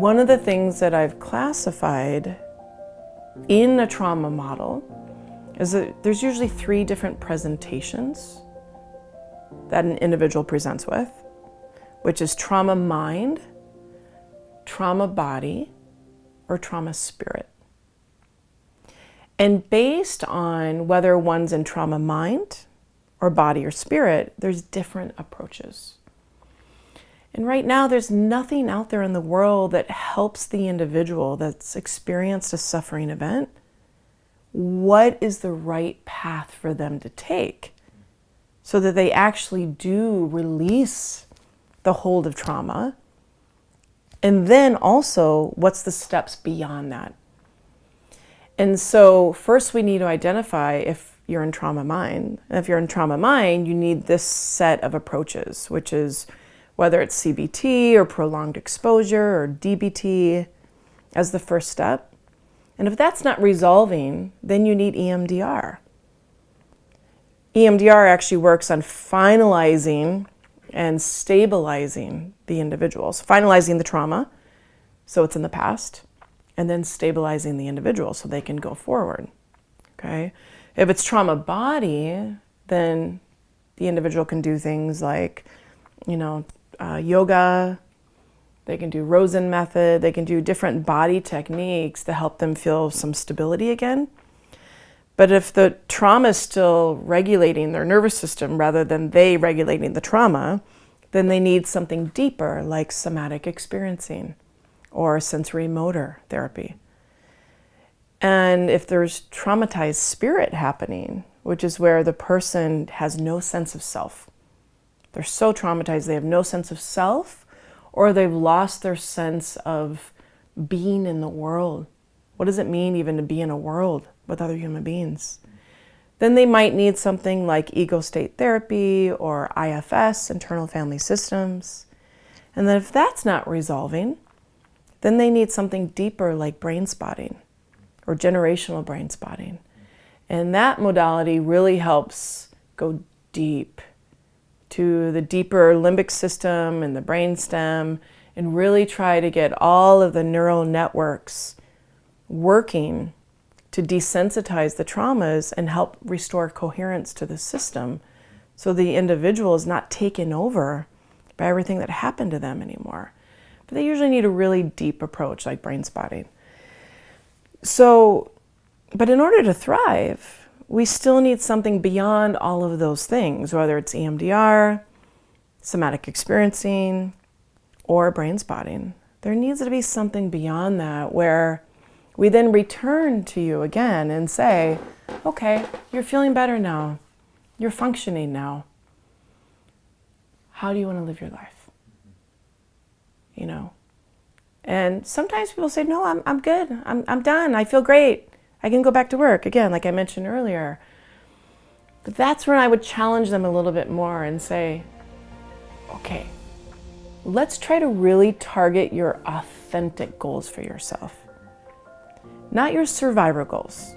One of the things that I've classified in a trauma model is that there's usually 3 different presentations that an individual presents with, which is trauma mind, trauma body, or trauma spirit. And based on whether one's in trauma mind or body or spirit, there's different approaches. And right now, there's nothing out there in the world that helps the individual that's experienced a suffering event. What is the right path for them to take so that they actually do release the hold of trauma? And then also, what's the steps beyond that? And so first we need to identify if you're in trauma mind. And if you're in trauma mind, you need this set of approaches, which is whether it's CBT or prolonged exposure or DBT as the first step. And if that's not resolving, then you need EMDR. EMDR actually works on finalizing and stabilizing the individual. So finalizing the trauma, so it's in the past, and then stabilizing the individual so they can go forward, okay? If it's trauma body, then the individual can do things like, yoga, they can do Rosen method, they can do different body techniques to help them feel some stability again. But if the trauma is still regulating their nervous system rather than they regulating the trauma, then they need something deeper like somatic experiencing or sensory motor therapy. And if there's traumatized spirit happening, which is where the person has no sense of self, they're so traumatized they have no sense of self, or they've lost their sense of being in the world. What does it mean even to be in a world with other human beings? Then they might need something like ego state therapy or IFS, internal family systems. And then if that's not resolving, then they need something deeper like brain spotting or generational brain spotting. And that modality really helps go deep to the deeper limbic system and the brain stem and really try to get all of the neural networks working to desensitize the traumas and help restore coherence to the system so the individual is not taken over by everything that happened to them anymore. But they usually need a really deep approach like brain spotting. So, but in order to thrive, we still need something beyond all of those things, whether it's EMDR, somatic experiencing, or brain spotting. There needs to be something beyond that where we then return to you again and say, okay, you're feeling better now. You're functioning now. How do you want to live your life? And sometimes people say, no, I'm good. I'm done. I feel great. I can go back to work again, like I mentioned earlier. But that's when I would challenge them a little bit more and say, okay, let's try to really target your authentic goals for yourself. Not your survivor goals.